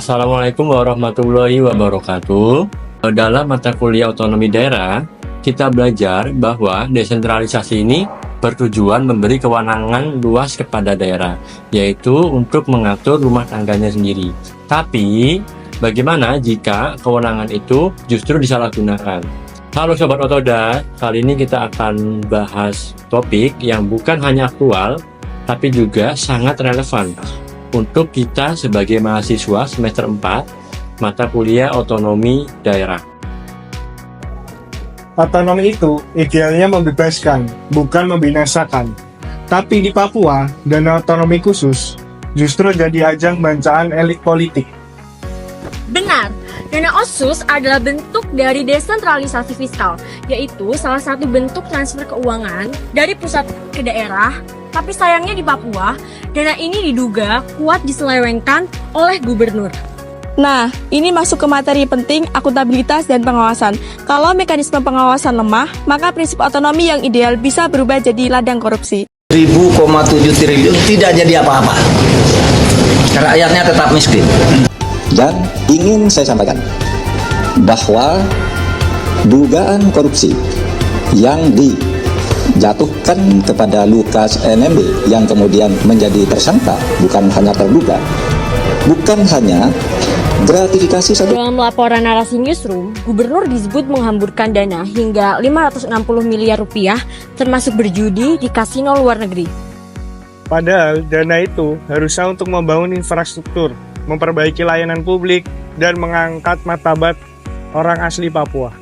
Assalamualaikum warahmatullahi wabarakatuh. Dalam mata kuliah otonomi daerah, kita belajar bahwa desentralisasi ini bertujuan memberi kewenangan luas kepada daerah, yaitu untuk mengatur rumah tangganya sendiri. Tapi, bagaimana jika kewenangan itu justru disalahgunakan? Halo Sobat Otoda, kali ini kita akan bahas topik yang bukan hanya aktual, tapi juga sangat relevan untuk kita sebagai mahasiswa semester 4 mata kuliah otonomi daerah. Otonomi itu idealnya membebaskan, bukan membinasakan. Tapi di Papua, dana otonomi khusus justru jadi ajang bancaan elit politik. Benar, dana OSUS adalah bentuk dari desentralisasi fiskal, yaitu salah satu bentuk transfer keuangan dari pusat ke daerah. Tapi sayangnya di Papua, dana ini diduga kuat diselewengkan oleh gubernur. Nah, ini masuk ke materi penting akuntabilitas dan pengawasan. Kalau mekanisme pengawasan lemah, maka prinsip otonomi yang ideal bisa berubah jadi ladang korupsi. 1.7 triliun tidak jadi apa-apa. Rakyatnya tetap miskin. Dan ingin saya sampaikan bahwa dugaan korupsi yang dijatuhkan kepada Lukas NMB yang kemudian menjadi tersangka bukan hanya terduga, bukan hanya gratifikasi saja. Dalam laporan narasi newsroom, gubernur disebut menghamburkan dana hingga 560 miliar rupiah termasuk berjudi di kasino luar negeri. Padahal dana itu harusnya untuk membangun infrastruktur, memperbaiki layanan publik, dan mengangkat martabat orang asli Papua.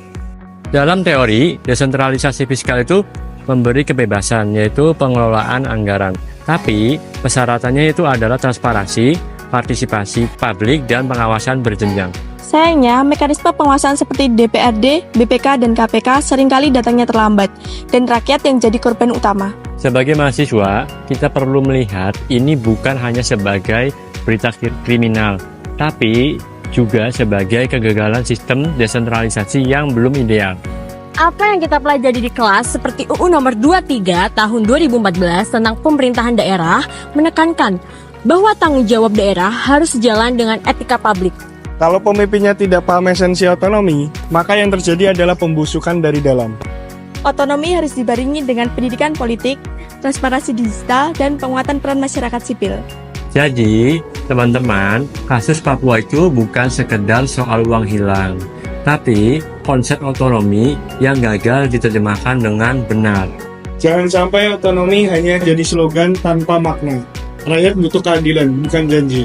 Dalam teori, desentralisasi fiskal itu memberi kebebasan, yaitu pengelolaan anggaran. Tapi, persyaratannya itu adalah transparansi, partisipasi publik, dan pengawasan berjenjang. Sayangnya, mekanisme pengawasan seperti DPRD, BPK, dan KPK seringkali datangnya terlambat, dan rakyat yang jadi korban utama. Sebagai mahasiswa, kita perlu melihat ini bukan hanya sebagai berita kriminal, tapi juga sebagai kegagalan sistem desentralisasi yang belum ideal. Apa yang kita pelajari di kelas seperti UU nomor 23 tahun 2014 tentang pemerintahan daerah menekankan bahwa tanggung jawab daerah harus sejalan dengan etika publik. Kalau pemimpinnya tidak paham esensi otonomi, maka yang terjadi adalah pembusukan dari dalam. Otonomi harus dibarengi dengan pendidikan politik, transparansi digital, dan penguatan peran masyarakat sipil. Jadi, teman-teman, kasus Papua itu bukan sekedar soal uang hilang, tapi konsep otonomi yang gagal diterjemahkan dengan benar. Jangan sampai otonomi hanya jadi slogan tanpa makna. Rakyat butuh keadilan, bukan janji.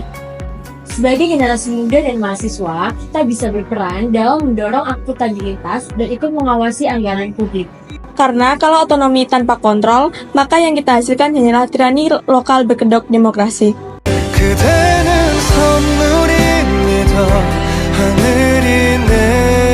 Sebagai generasi muda dan mahasiswa, kita bisa berperan dalam mendorong akuntabilitas dan ikut mengawasi anggaran publik. Karena kalau otonomi tanpa kontrol, maka yang kita hasilkan hanyalah tirani lokal berkedok demokrasi. 그대는 선물입니다. 하늘이 내